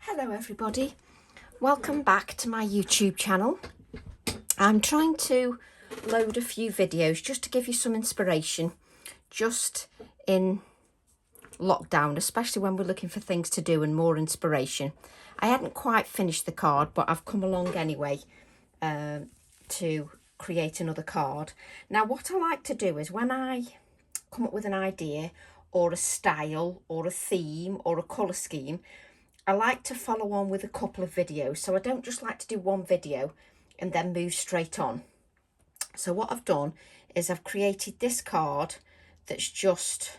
Hello everybody, welcome back to my YouTube channel. I'm trying to load a few videos just to give you some inspiration just in lockdown, especially when we're looking for things to do and more inspiration. I hadn't quite finished the card, but I've come along anyway to create another card. Now what I like to do is when I come up with an idea or a style or a theme or a colour scheme, I like to follow on with a couple of videos, so I don't just like to do one video and then move straight on. So what I've done is I've created this card that's just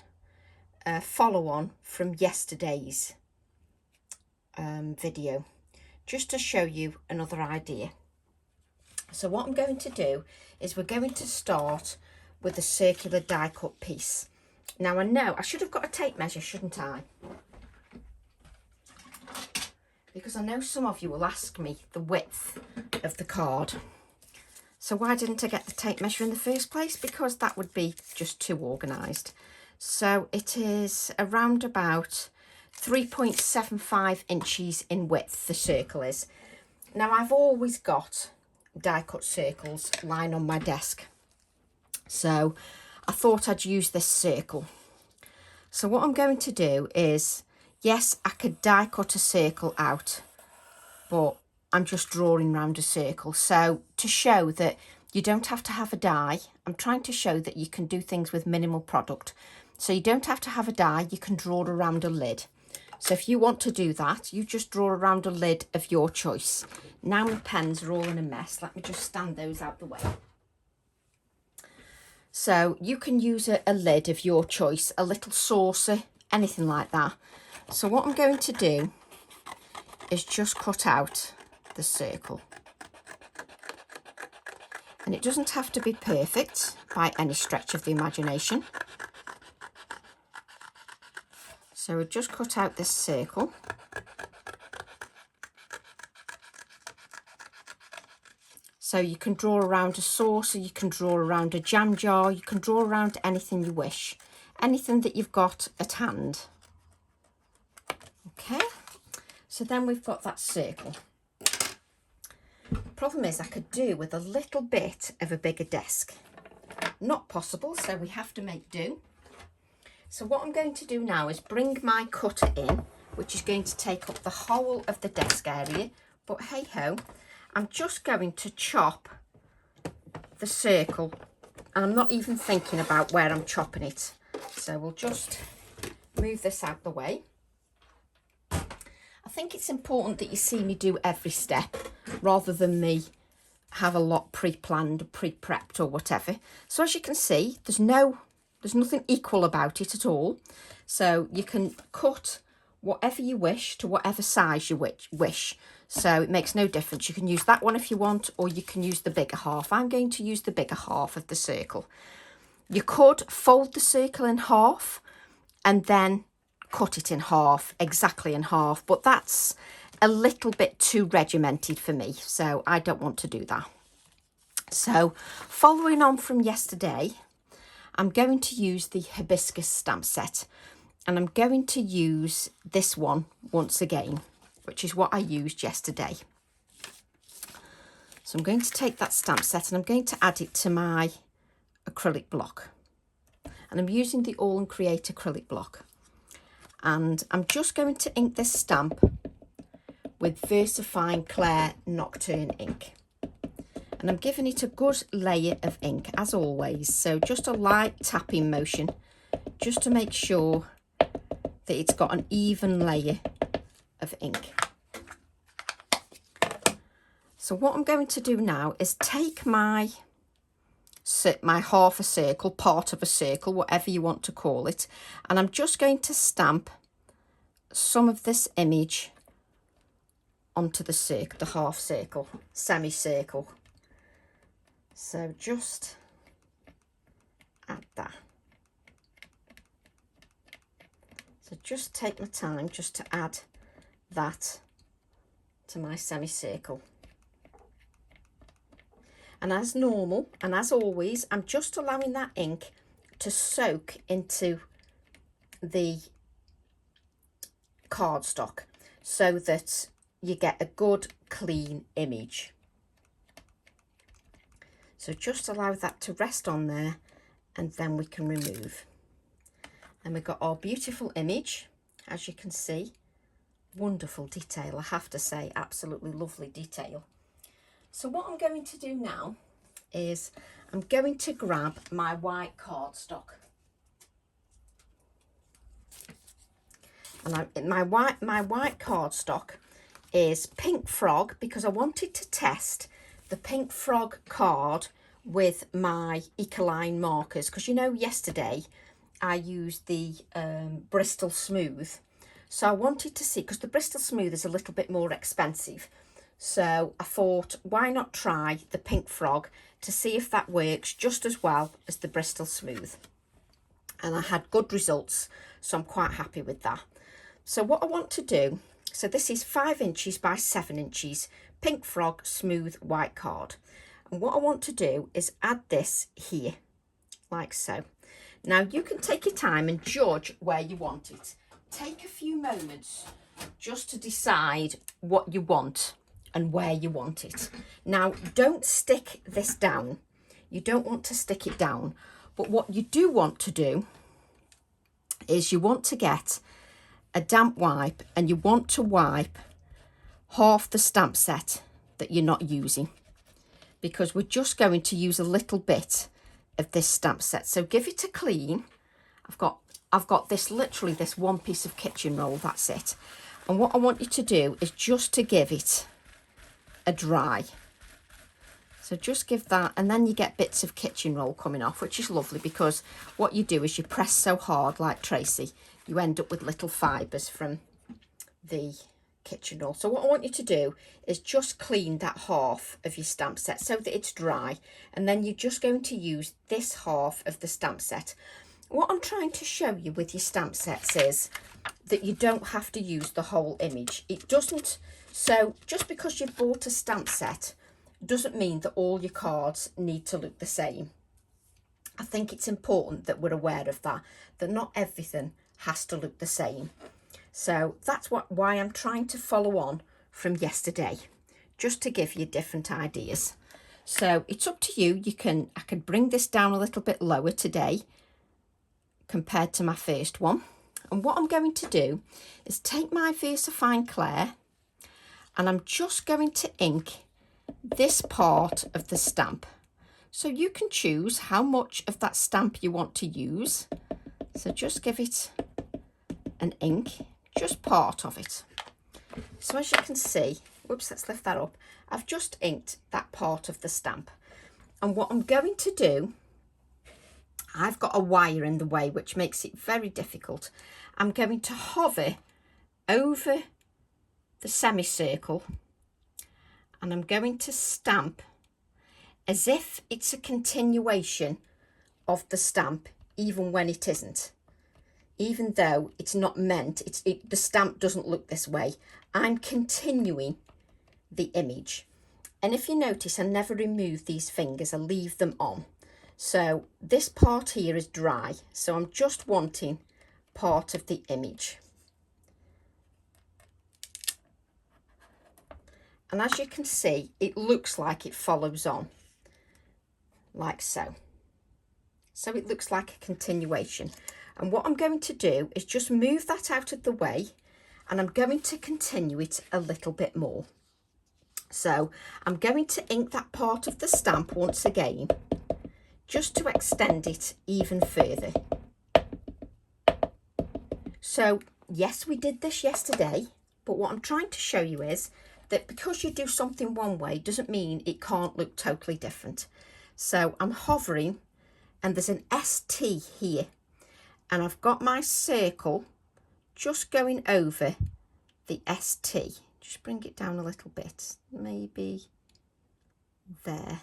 a follow on from yesterday's video, just to show you another idea. So what I'm going to do is we're going to start with a circular die cut piece. Now I know I should have got a tape measure, shouldn't I? Because I know some of you will ask me the width of the card. So why didn't I get the tape measure in the first place? Because that would be just too organised. So it is around about 3.75 inches in width, the circle is. Now I've always got die cut circles lying on my desk. So I thought I'd use this circle. So what I'm going to do is, yes, I could die cut a circle out, but I'm just drawing round a circle. So to show that you don't have to have a die, I'm trying to show that you can do things with minimal product. So you don't have to have a die, you can draw around a lid. So if you want to do that, you just draw around a lid of your choice. Now my pens are all in a mess. Let me just stand those out the way. So you can use a lid of your choice, a little saucer, anything like that. So what I'm going to do is just cut out the circle. And it doesn't have to be perfect by any stretch of the imagination. So we just cut out this circle. So you can draw around a saucer, you can draw around a jam jar, you can draw around anything you wish. Anything that you've got at hand. Okay, so then we've got that circle. The problem is I could do with a little bit of a bigger desk. Not possible, so we have to make do. So what I'm going to do now is bring my cutter in, which is going to take up the whole of the desk area. But hey ho, I'm just going to chop the circle. And I'm not even thinking about where I'm chopping it. So we'll just move this out the way. I think it's important that you see me do every step rather than me have a lot pre-planned, pre-prepped or whatever. So as you can see, there's nothing equal about it at all. So you can cut whatever you wish to whatever size you wish. So it makes no difference. You can use that one if you want, or you can use the bigger half. I'm going to use the bigger half of the circle. You could fold the circle in half and then cut it in half, exactly in half, but that's a little bit too regimented for me, so I don't want to do that. So following on from yesterday, I'm going to use the Hibiscus stamp set, and I'm going to use this one once again, which is what I used yesterday. So I'm going to take that stamp set and I'm going to add it to my acrylic block, and I'm using the AALL&Create acrylic block. And I'm just going to ink this stamp with VersaFine Clair Nocturne ink. And I'm giving it a good layer of ink, as always. So just a light tapping motion, just to make sure that it's got an even layer of ink. So what I'm going to do now is take my half a circle, part of a circle, whatever you want to call it, and I'm just going to stamp some of this image onto the circle, the half circle, semicircle. So just add that. So just take my time just to add that to my semicircle. And as normal, and as always, I'm just allowing that ink to soak into the cardstock. so that you get a good clean image. So just allow that to rest on there, and then we can remove. And we've got our beautiful image, as you can see. Wonderful detail, I have to say, absolutely lovely detail. So what I'm going to do now is I'm going to grab my white cardstock. And my white cardstock is Pink Frog, because I wanted to test the Pink Frog card with my Ecoline markers, because you know yesterday I used the Bristol Smooth, so I wanted to see, because the Bristol Smooth is a little bit more expensive, so I thought why not try the Pink Frog to see if that works just as well as the Bristol Smooth. And I had good results, so I'm quite happy with that. So what I want to do, so this is 5 inches by 7 inches Pink Frog Smooth white card. And what I want to do is add this here, like so. Now you can take your time and judge where you want it. Take a few moments just to decide what you want and where you want it. Now don't stick this down. You don't want to stick it down. But what you do want to do is you want to get a damp wipe, and you want to wipe half the stamp set that you're not using, because we're just going to use a little bit of this stamp set. So give it a clean. I've got this, literally this one piece of kitchen roll, that's it. And what I want you to do is just to give it a dry. So just give that, and then you get bits of kitchen roll coming off, which is lovely, because what you do is you press so hard like Tracy, you end up with little fibres from the kitchen roll. So what I want you to do is just clean that half of your stamp set so that it's dry, and then you're just going to use this half of the stamp set. What I'm trying to show you with your stamp sets is that you don't have to use the whole image. It doesn't, so just because you've bought a stamp set doesn't mean that all your cards need to look the same. I think it's important that we're aware of that not everything has to look the same. So that's why I'm trying to follow on from yesterday, just to give you different ideas. So it's up to you. I could bring this down a little bit lower today compared to my first one. And what I'm going to do is take my VersaFine Clair, and I'm just going to ink this part of the stamp. So you can choose how much of that stamp you want to use. So just give it an ink, just part of it. So as you can see, whoops, let's lift that up. I've just inked that part of the stamp. And what I'm going to do, I've got a wire in the way, which makes it very difficult. I'm going to hover over the semicircle, and I'm going to stamp as if it's a continuation of the stamp, even when it isn't. Even though it's not meant, the stamp doesn't look this way. I'm continuing the image. And if you notice, I never remove these fingers, I leave them on. So this part here is dry, so I'm just wanting part of the image. And as you can see, it looks like it follows on, like so. So it looks like a continuation. And what I'm going to do is just move that out of the way, and I'm going to continue it a little bit more. So I'm going to ink that part of the stamp once again, just to extend it even further. So yes, we did this yesterday, but what I'm trying to show you is that because you do something one way doesn't mean it can't look totally different. So I'm hovering, and there's an ST here, and I've got my circle just going over the ST. Just bring it down a little bit, maybe there.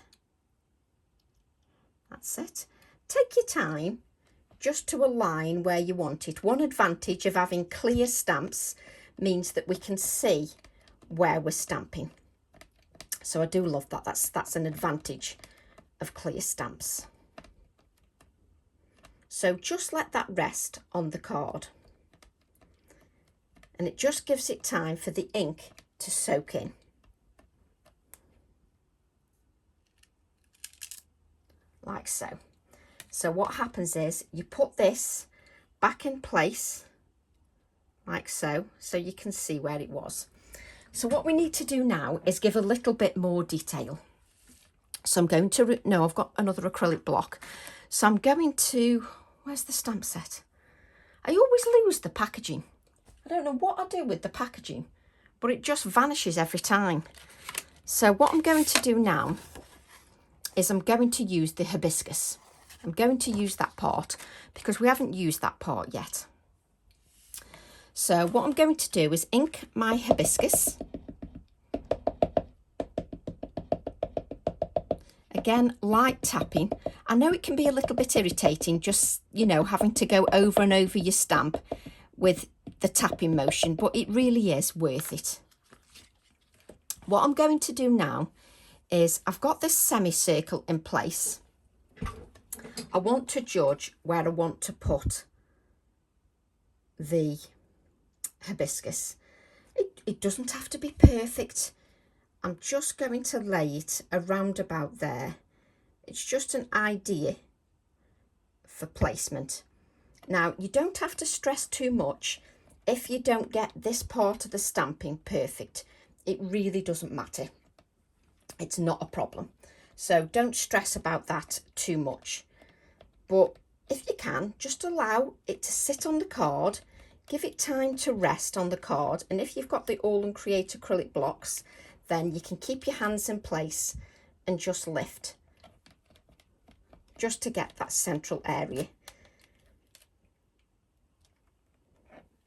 That's it. Take your time just to align where you want it. One advantage of having clear stamps means that we can see where we're stamping. So I do love that. That's an advantage of clear stamps. So just let that rest on the card. and it just gives it time for the ink to soak in. Like so. So what happens is you put this back in place like so, so you can see where it was. So what we need to do now is give a little bit more detail. So I'm going to, no, I've got another acrylic block. So I'm going to, where's the stamp set? I always lose the packaging. I don't know what I do with the packaging, but it just vanishes every time. So what I'm going to do now is I'm going to use the hibiscus. I'm going to use that part because we haven't used that part yet. So what I'm going to do is ink my hibiscus. Again, light tapping. I know it can be a little bit irritating, just, you know, having to go over and over your stamp with the tapping motion, but it really is worth it. What I'm going to do now is I've got this semicircle in place. I want to judge where I want to put the hibiscus. It doesn't have to be perfect. I'm just going to lay it around about there. It's just an idea for placement. Now, you don't have to stress too much if you don't get this part of the stamping perfect. It really doesn't matter. It's not a problem. So don't stress about that too much. But if you can, just allow it to sit on the card. Give it time to rest on the card, and if you've got the AALL&Create acrylic blocks, then you can keep your hands in place and just lift, just to get that central area.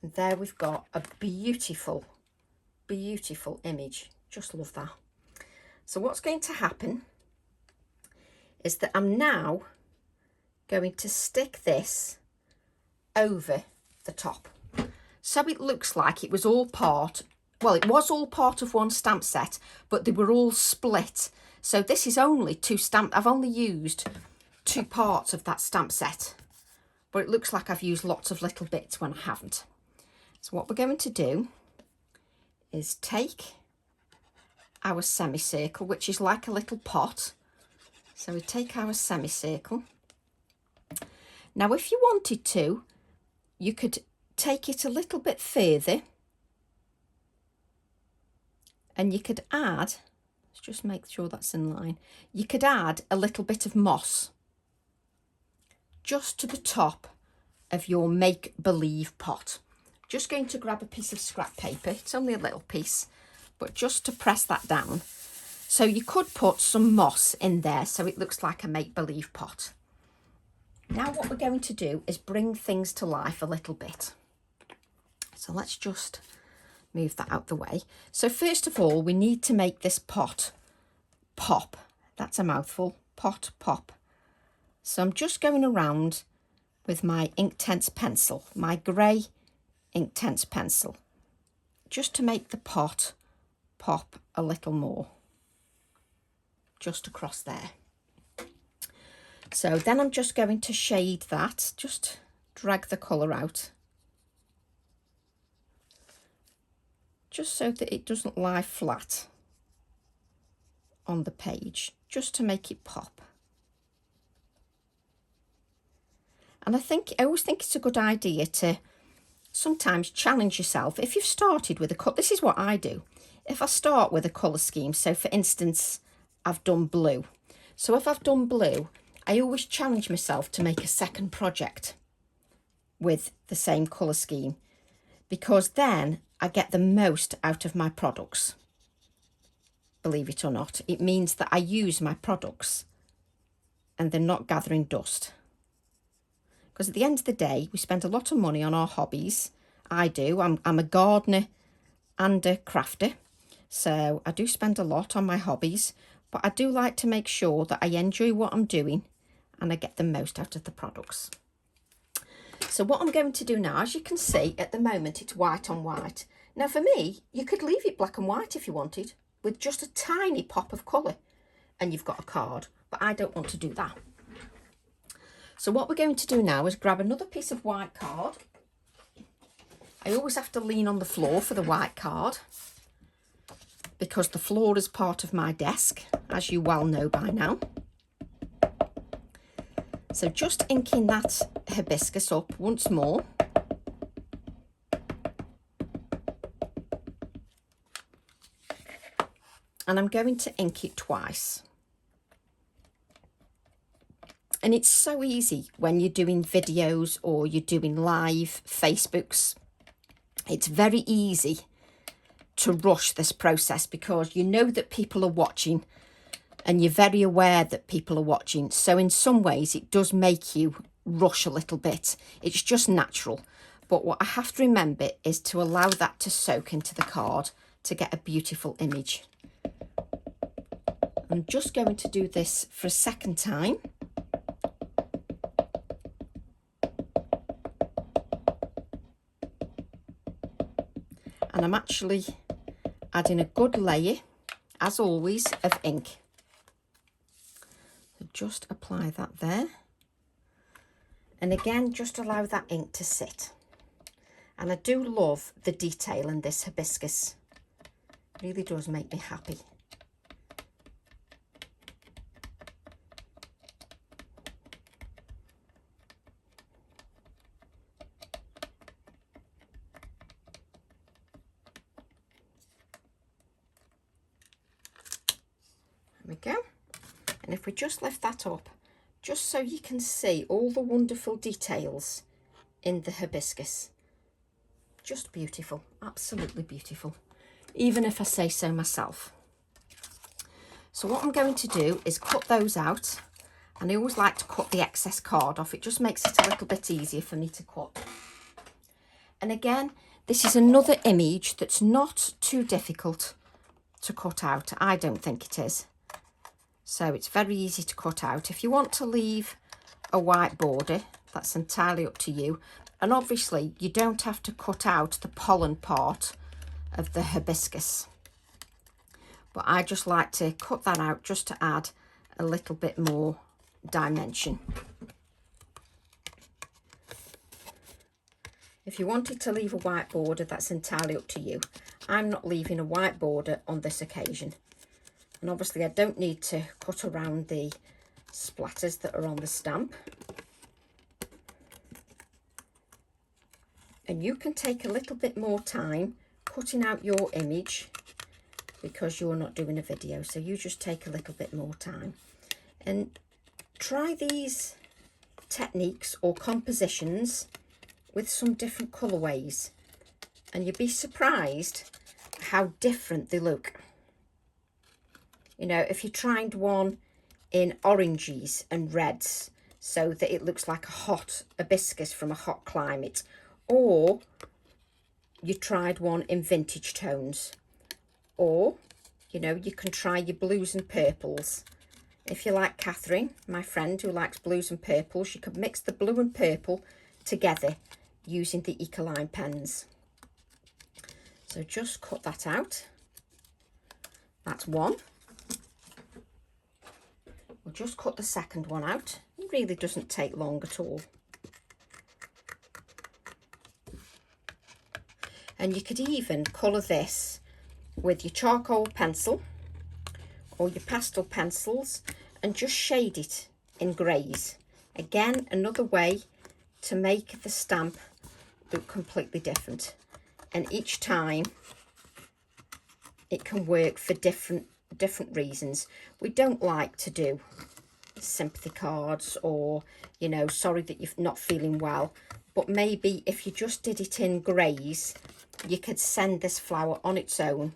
And there we've got a beautiful, beautiful image. Just love that. So what's going to happen is that I'm now going to stick this over the top. So it looks like it was all part, well, it was all part of one stamp set, but they were all split. So this is only two stamp, I've only used two parts of that stamp set, but it looks like I've used lots of little bits when I haven't. So what we're going to do is take our semicircle, which is like a little pot. So we take our semicircle. Now, if you wanted to, you could take it a little bit further, and you could add, let's just make sure that's in line, you could add a little bit of moss just to the top of your make-believe pot. Just going to grab a piece of scrap paper, it's only a little piece, but just to press that down. So you could put some moss in there so it looks like a make-believe pot. Now what we're going to do is bring things to life a little bit. So let's just move that out the way. So first of all, we need to make this pot pop. That's a mouthful. Pot pop. So I'm just going around with my Inktense pencil, my grey Inktense pencil, just to make the pot pop a little more, just across there. So then I'm just going to shade that, just drag the colour out, just so that it doesn't lie flat on the page, just to make it pop. And I always think it's a good idea to sometimes challenge yourself. If you've started with a colour, this is what I do. If I start with a colour scheme, so for instance, I've done blue. So if I've done blue, I always challenge myself to make a second project with the same colour scheme, because then I get the most out of my products. Believe it or not, it means that I use my products and they're not gathering dust. Because at the end of the day, we spend a lot of money on our hobbies. I do. I'm a gardener and a crafter, so I do spend a lot on my hobbies, but I do like to make sure that I enjoy what I'm doing and I get the most out of the products. So what I'm going to do now, as you can see, at the moment it's white on white. Now for me, you could leave it black and white if you wanted, with just a tiny pop of colour, and you've got a card, but I don't want to do that. So what we're going to do now is grab another piece of white card. I always have to lean on the floor for the white card because the floor is part of my desk, as you well know by now. So just inking that hibiscus up once more. And I'm going to ink it twice. And it's so easy when you're doing videos or you're doing live Facebooks. It's very easy to rush this process because you know that people are watching and you're very aware that people are watching. So in some ways it does make you rush a little bit. It's just natural. But what I have to remember is to allow that to soak into the card to get a beautiful image. I'm just going to do this for a second time. And I'm actually adding a good layer, as always, of ink. So just apply that there. And again, just allow that ink to sit. And I do love the detail in this hibiscus. It really does make me happy. There we go. And if we just lift that up, just so you can see all the wonderful details in the hibiscus. Just beautiful, absolutely beautiful, even if I say so myself. So what I'm going to do is cut those out, and I always like to cut the excess card off. It just makes it a little bit easier for me to cut. And again, this is another image that's not too difficult to cut out. I don't think it is. So it's very easy to cut out. If you want to leave a white border, that's entirely up to you. And obviously you don't have to cut out the pollen part of the hibiscus. But I just like to cut that out just to add a little bit more dimension. If you wanted to leave a white border, that's entirely up to you. I'm not leaving a white border on this occasion. And obviously I don't need to cut around the splatters that are on the stamp. And you can take a little bit more time cutting out your image because you're not doing a video. So you just take a little bit more time. And try these techniques or compositions with some different colourways. And you'll be surprised how different they look. You know, if you tried one in oranges and reds so that it looks like a hot hibiscus from a hot climate, or you tried one in vintage tones, or, you know, you can try your blues and purples. If you like Catherine, my friend who likes blues and purples, you could mix the blue and purple together using the Ecoline pens. So just cut that out. That's one. We'll just cut the second one out. It really doesn't take long at all. And you could even colour this with your charcoal pencil or your pastel pencils and just shade it in greys. Again, another way to make the stamp look completely different. And each time it can work for different reasons. We don't like to do sympathy cards or, you know, sorry that you're not feeling well, but maybe if you just did it in greys, you could send this flower on its own,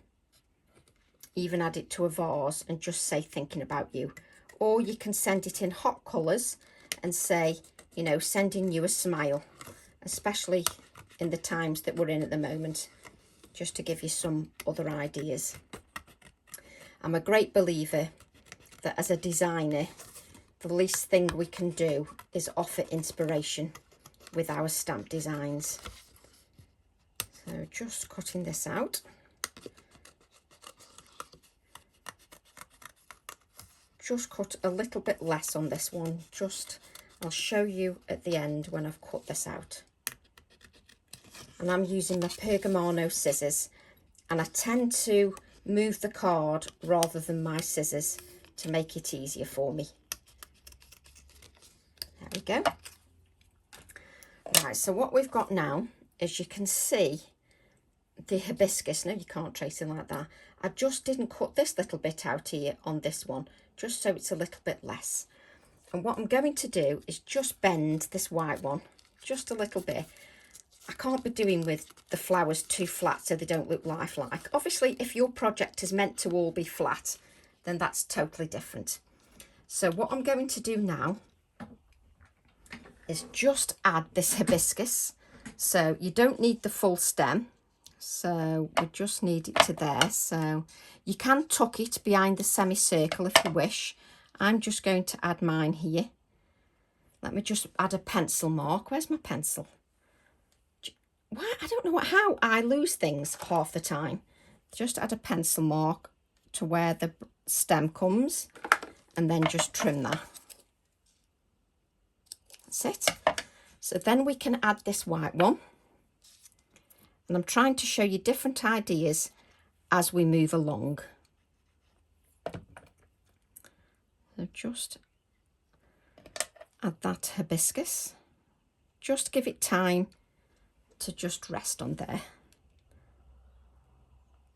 even add it to a vase and just say thinking about you. Or you can send it in hot colours and say, you know, sending you a smile, especially in the times that we're in at the moment, just to give you some other ideas. I'm a great believer that as a designer, the least thing we can do is offer inspiration with our stamp designs. So just cutting this out. Just cut a little bit less on this one. I'll show you at the end when I've cut this out. and I'm using my Pergamano scissors, and I tend to move the card rather than my scissors to make it easier for me. There we go. Right, so what we've got now is, you can see the hibiscus. No, you can't trace it like that. I just didn't cut this little bit out here on this one, just so it's a little bit less. And what I'm going to do is just bend this white one just a little bit. I can't be doing with the flowers too flat so they don't look lifelike. Obviously, if your project is meant to all be flat, then that's totally different. So what I'm going to do now is just add this hibiscus. So you don't need the full stem. So we just need it to there. So you can tuck it behind the semicircle if you wish. I'm just going to add mine here. Let me just add a pencil mark. Where's my pencil? Why? I don't know how I lose things half the time. Just add a pencil mark to where the stem comes, and then just trim that. That's it. So then we can add this white one. And I'm trying to show you different ideas as we move along. So just add that hibiscus. Just give it time to just rest on there.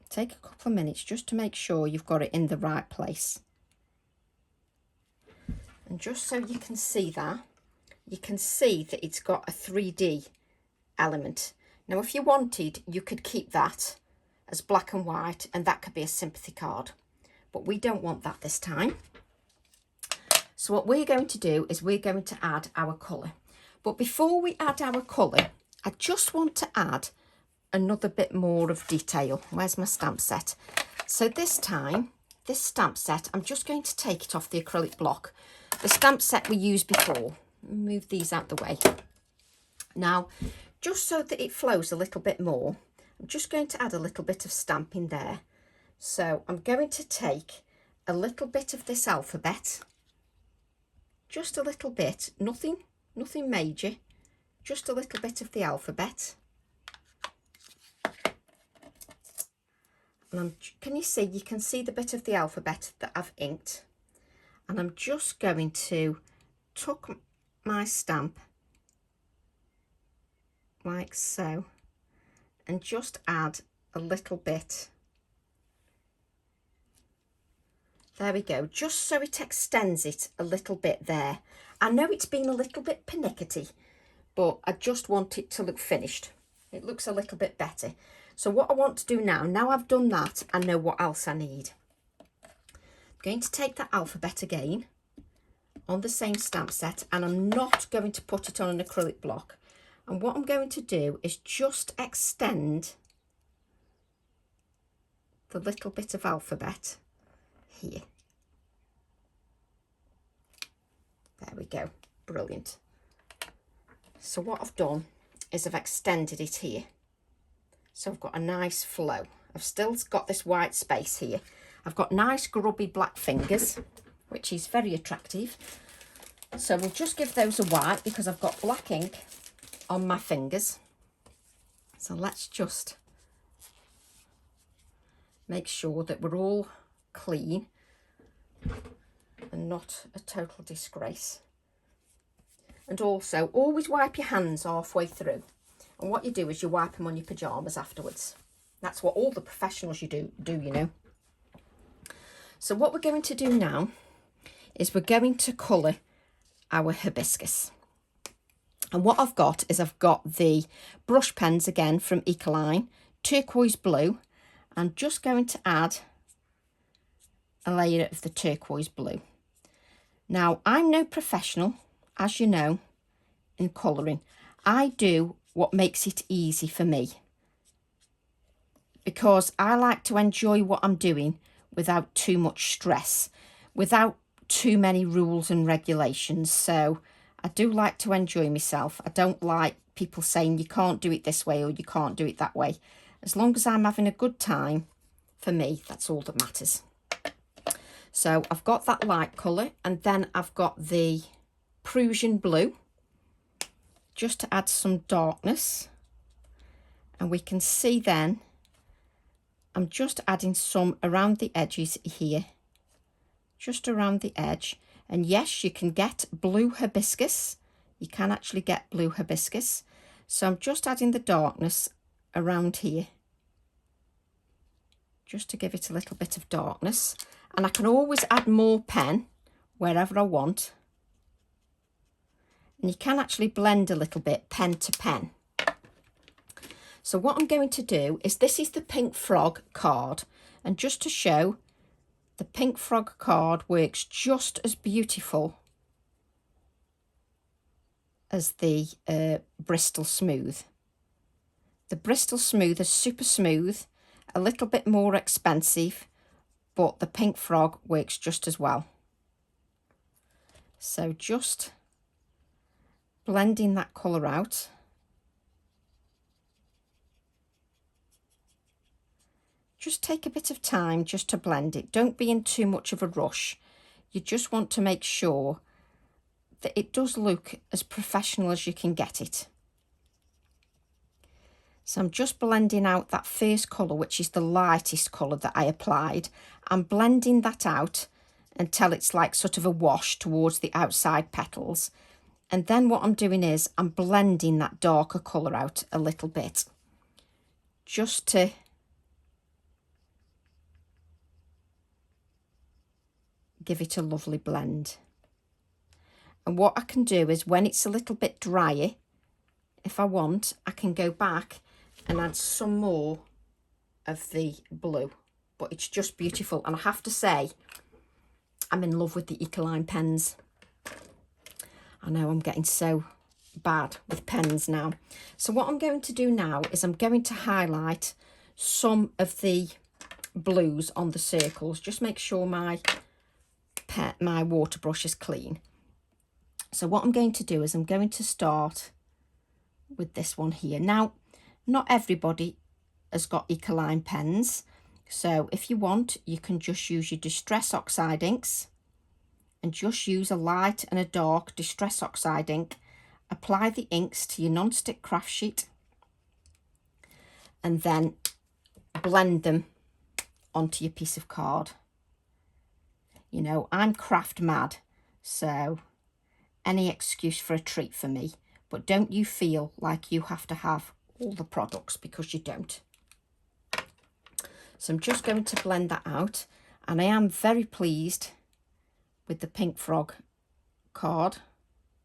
Take a couple of minutes just to make sure you've got it in the right place. And just so you can see that, you can see that it's got a 3D element. Now, if you wanted, you could keep that as black and white, and that could be a sympathy card. But we don't want that this time. So what we're going to do is we're going to add our colour. But before we add our colour, I just want to add another bit more of detail. Where's my stamp set? So this time, this stamp set, I'm just going to take it off the acrylic block. The stamp set we used before. Move these out the way. Now, just so that it flows a little bit more, I'm just going to add a little bit of stamping there. So I'm going to take a little bit of this alphabet, just a little bit, nothing major, just a little bit of the alphabet. And can you see, you can see the bit of the alphabet that I've inked. And I'm just going to tuck my stamp like so, and just add a little bit. There we go, just so it extends it a little bit there. I know it's been a little bit pernickety, but I just want it to look finished. It looks a little bit better. So what I want to do now I've done that, I know what else I need. I'm going to take that alphabet again on the same stamp set, and I'm not going to put it on an acrylic block. And what I'm going to do is just extend the little bit of alphabet here. There we go, brilliant. So what I've done is I've extended it here. So I've got a nice flow. I've still got this white space here. I've got nice grubby black fingers, which is very attractive. So we'll just give those a wipe because I've got black ink on my fingers. So let's just make sure that we're all clean and not a total disgrace. And also always wipe your hands halfway through. And what you do is you wipe them on your pyjamas afterwards. That's what all the professionals do, you know. So what we're going to do now is we're going to colour our hibiscus. And what I've got is I've got the brush pens again from Ecoline, turquoise blue. I'm just going to add a layer of the turquoise blue. Now, I'm no professional, as you know, in colouring. I do what makes it easy for me, because I like to enjoy what I'm doing without too much stress, without too many rules and regulations. So I do like to enjoy myself. I don't like people saying you can't do it this way or you can't do it that way. As long as I'm having a good time, for me, that's all that matters. So I've got that light colour, and then I've got the Prussian blue, just to add some darkness. And we can see then, I'm just adding some around the edges here, just around the edge. And yes, you can get blue hibiscus. You can actually get blue hibiscus. So I'm just adding the darkness around here, just to give it a little bit of darkness. And I can always add more pen wherever I want. And you can actually blend a little bit pen to pen. So what I'm going to do is, this is the Pink Frog card. And just to show, the Pink Frog card works just as beautiful as the Bristol Smooth. The Bristol Smooth is super smooth, a little bit more expensive, but the Pink Frog works just as well. So just blending that colour out. Just take a bit of time just to blend it. Don't be in too much of a rush. You just want to make sure that it does look as professional as you can get it. So I'm just blending out that first colour, which is the lightest colour that I applied. I'm blending that out until it's like sort of a wash towards the outside petals. And then what I'm doing is I'm blending that darker colour out a little bit, just to give it a lovely blend. And what I can do is, when it's a little bit drier, if I want, I can go back and add some more of the blue. But it's just beautiful. And I have to say, I'm in love with the Ecoline pens. I know I'm getting so bad with pens now. So what I'm going to do now is I'm going to highlight some of the blues on the circles. Just make sure my water brush is clean. So what I'm going to do is I'm going to start with this one here. Now, not everybody has got Ecoline pens, so if you want, you can just use your Distress Oxide inks and just use a light and a dark Distress Oxide ink. Apply the inks to your non-stick craft sheet and then blend them onto your piece of card. You know, I'm craft mad, so any excuse for a treat for me. But don't you feel like you have to have all the products, because you don't. So I'm just going to blend that out. And I am very pleased with the Pink Frog card.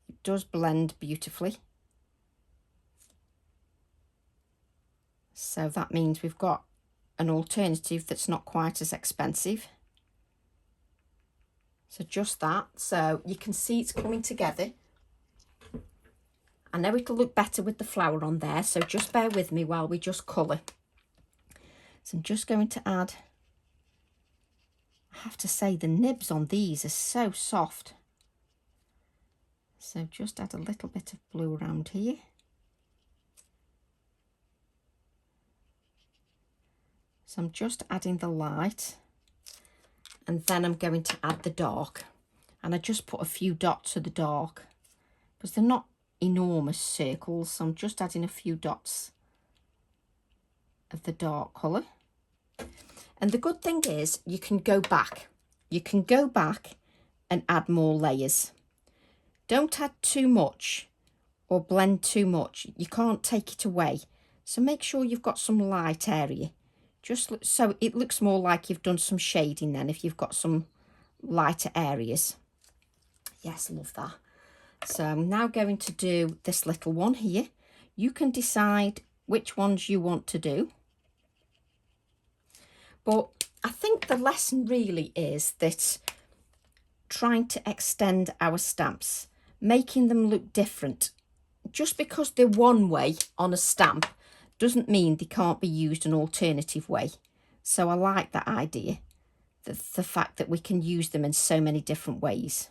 It does blend beautifully. So that means we've got an alternative that's not quite as expensive. So just that, so you can see it's coming together. I know it'll look better with the flower on there, so just bear with me while we just colour. So I'm just going to add, I have to say the nibs on these are so soft. So just add a little bit of blue around here. So I'm just adding the light. And then I'm going to add the dark. And I just put a few dots of the dark, because they're not enormous circles. So I'm just adding a few dots of the dark colour. And the good thing is you can go back. You can go back and add more layers. Don't add too much or blend too much. You can't take it away. So make sure you've got some light area. Just so it looks more like you've done some shading then, if you've got some lighter areas. Yes, love that. So I'm now going to do this little one here. You can decide which ones you want to do. But I think the lesson really is that trying to extend our stamps, making them look different. Just because they're one way on a stamp doesn't mean they can't be used an alternative way. So I like that idea, the fact that we can use them in so many different ways.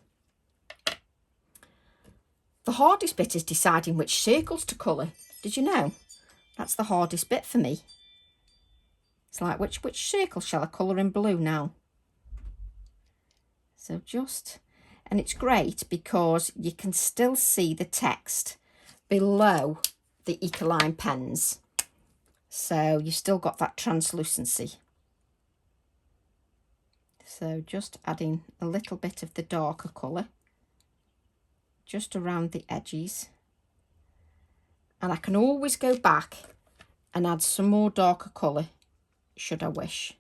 The hardest bit is deciding which circles to colour. Did you know? That's the hardest bit for me. It's like, which circle shall I colour in blue now? So just, and it's great because you can still see the text below the Ecoline pens. So you've still got that translucency. So just adding a little bit of the darker colour just around the edges. And I can always go back and add some more darker colour should I wish.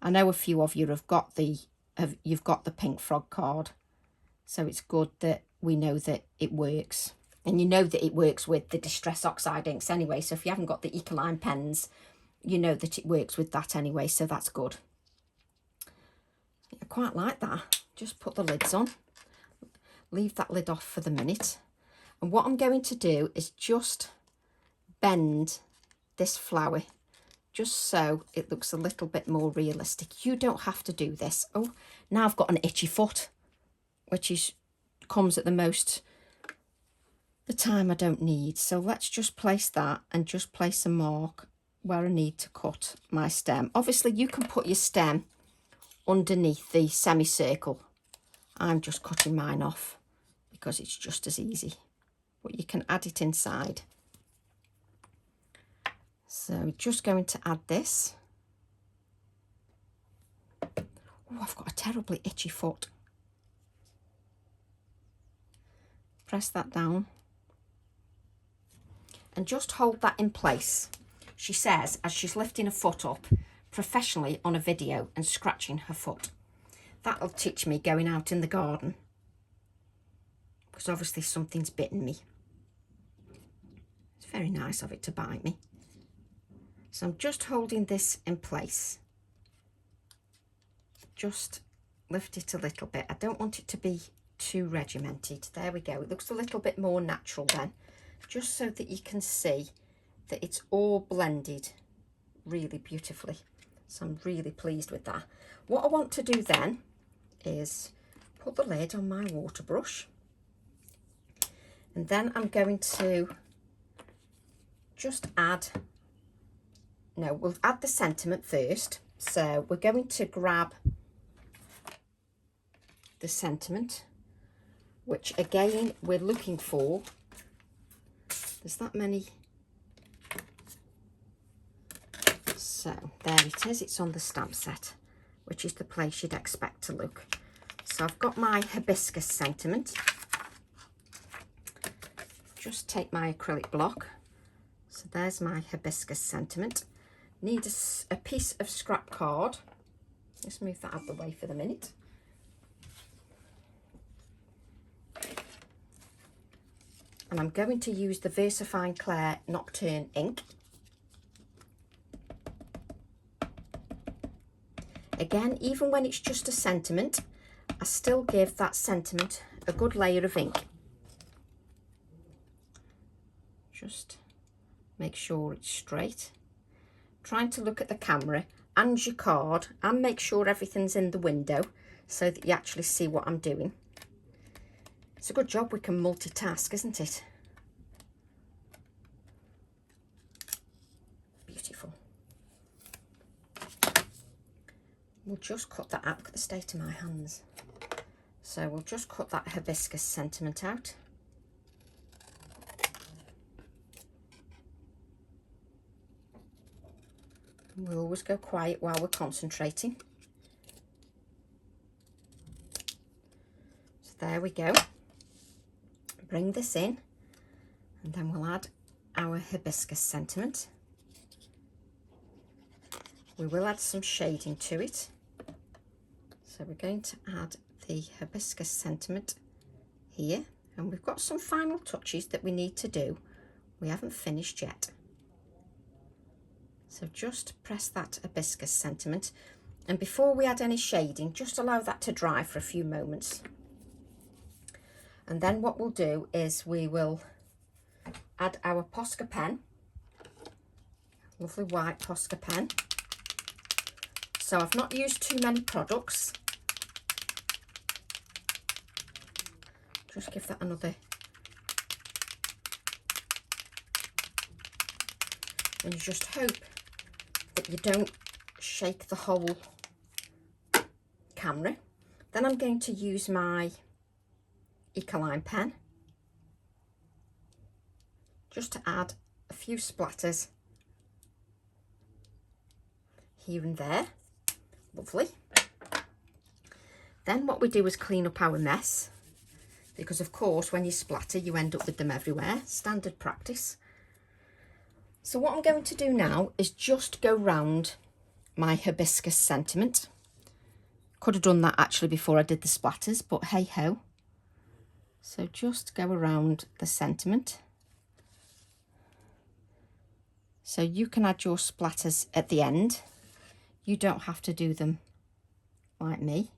I know a few of you have got you've got the pink frog card, so it's good that we know that it works. And you know that it works with the Distress Oxide inks anyway, so if you haven't got the Ecoline pens, you know that it works with that anyway, so that's good. I quite like that. Just put the lids on, leave that lid off for the minute. And what I'm going to do is just bend this flower just so it looks a little bit more realistic. You don't have to do this. Oh, now I've got an itchy foot, which comes at the time I don't need. So let's just place that and just place a mark where I need to cut my stem. Obviously you can put your stem underneath the semicircle. I'm just cutting mine off because it's just as easy, but you can add it inside. So just going to add this. Oh, I've got a terribly itchy foot. Press that down and just hold that in place. She says, as she's lifting her foot up professionally on a video and scratching her foot. That'll teach me going out in the garden, because obviously something's bitten me. It's very nice of it to bite me. So I'm just holding this in place. Just lift it a little bit. I don't want it to be too regimented. There we go. It looks a little bit more natural then, just so that you can see that it's all blended really beautifully. So I'm really pleased with that. What I want to do then is put the lid on my water brush, and then I'm going to just we'll add the sentiment first. So we're going to grab the sentiment, which again we're looking for. There's that many. So there it is, it's on the stamp set, which is the place you'd expect to look. So I've got my Hibiscus sentiment. Just take my acrylic block. So there's my Hibiscus sentiment. Need a piece of scrap card. Let's move that out of the way for the minute. And I'm going to use the VersaFine Clair Nocturne ink. Again, even when it's just a sentiment, I still give that sentiment a good layer of ink. Just make sure it's straight. Trying to look at the camera and your card and make sure everything's in the window so that you actually see what I'm doing. It's a good job we can multitask, isn't it? Beautiful. We'll just cut that out. Look at the state of my hands. So we'll just cut that Hibiscus sentiment out. We'll always go quiet while we're concentrating. So there we go. Bring this in, and then we'll add our Hibiscus sentiment. We will add some shading to it. So we're going to add the Hibiscus sentiment here, and we've got some final touches that we need to do. We haven't finished yet. So just press that Hibiscus sentiment, and before we add any shading, just allow that to dry for a few moments. And then what we'll do is we will add our Posca pen, lovely white Posca pen. So I've not used too many products. Just give that another. And you just hope that you don't shake the whole camera. Then I'm going to use my Ecoline pen just to add a few splatters here and there. Lovely. Then what we do is clean up our mess, because of course when you splatter you end up with them everywhere. Standard practice. So what I'm going to do now is just go round my hibiscus sentiment. Could have done that actually before I did the splatters, but hey ho. So just go around the sentiment. So you can add your splatters at the end. You don't have to do them like me.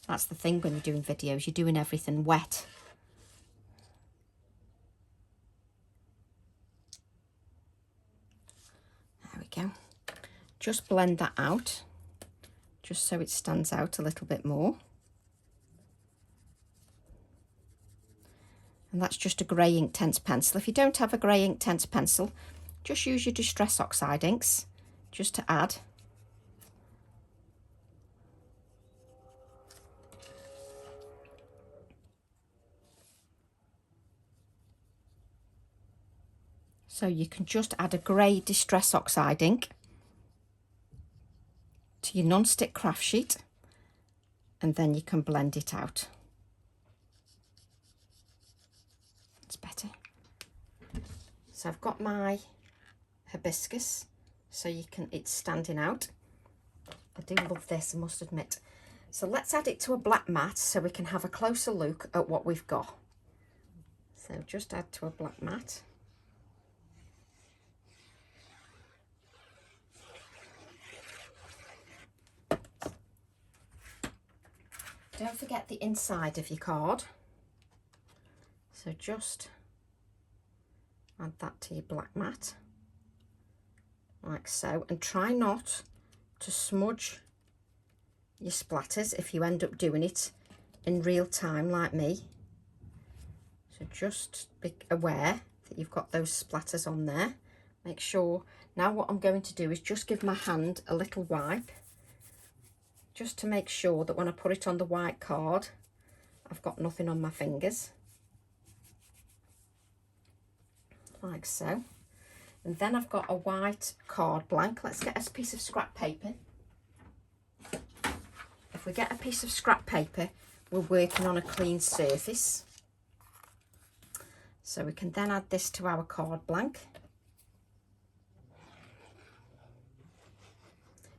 That's the thing when you're doing videos, you're doing everything wet. There we go. Just blend that out, just so it stands out a little bit more. And that's just a grey Inktense pencil. If you don't have a grey Inktense pencil, just use your Distress Oxide inks just to add. So you can just add a grey Distress Oxide ink to your non-stick craft sheet, and then you can blend it out. It's better. So I've got my hibiscus, so you can, it's standing out. I do love this, I must admit. So let's add it to a black mat so we can have a closer look at what we've got. So just add to a black mat. Don't forget the inside of your card. So just add that to your black mat, like so, and try not to smudge your splatters if you end up doing it in real time like me. So just be aware that you've got those splatters on there. Make sure. Now what I'm going to do is just give my hand a little wipe, just to make sure that when I put it on the white card, I've got nothing on my fingers. Like so. And then I've got a white card blank. Let's get a piece of scrap paper. If we get a piece of scrap paper, we're working on a clean surface. So we can then add this to our card blank.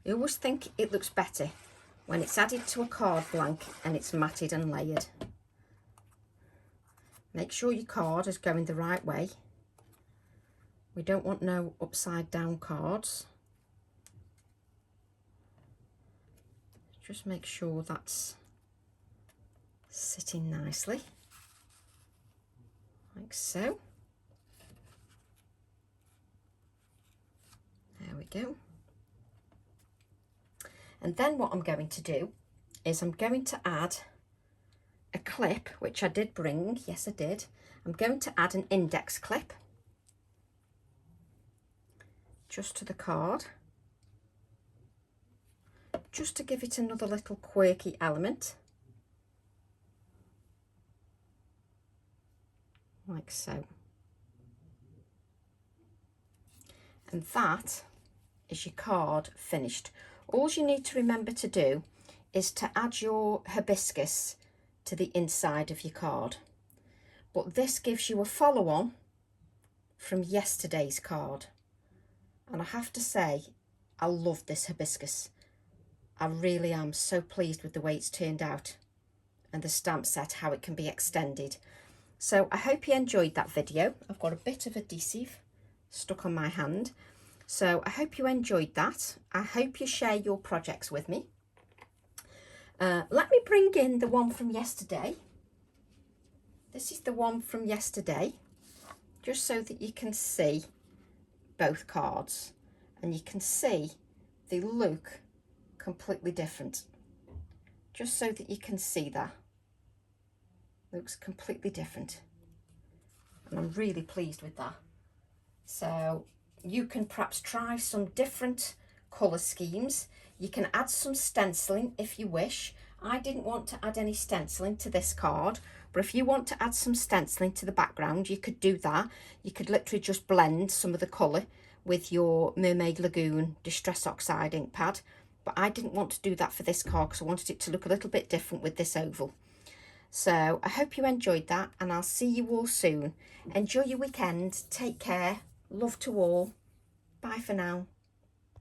I always think it looks better when it's added to a card blank and it's matted and layered. Make sure your card is going the right way. We don't want no upside down cards. Just make sure that's sitting nicely, like so. There we go. And then what I'm going to do is I'm going to add a clip, which I did bring. Yes, I did. I'm going to add an index clip just to the card, just to give it another little quirky element, like so. And that is your card finished. All you need to remember to do is to add your hibiscus to the inside of your card. But this gives you a follow-on from yesterday's card. And I have to say, I love this hibiscus. I really am so pleased with the way it's turned out, and the stamp set, how it can be extended. So I hope you enjoyed that video. I've got a bit of adhesive stuck on my hand. So I hope you enjoyed that. I hope you share your projects with me. Let me bring in the one from yesterday. This is the one from yesterday, just so that you can see both cards, and you can see they look completely different, just so that you can see that looks completely different, and I'm really pleased with that. So you can perhaps try some different colour schemes. You can add some stenciling if you wish. I didn't want to add any stenciling to this card, but if you want to add some stenciling to the background, you could do that. You could literally just blend some of the colour with your Mermaid Lagoon Distress Oxide ink pad, but I didn't want to do that for this card because I wanted it to look a little bit different with this oval. So I hope you enjoyed that, and I'll see you all soon. Enjoy your weekend, take care, love to all, bye for now.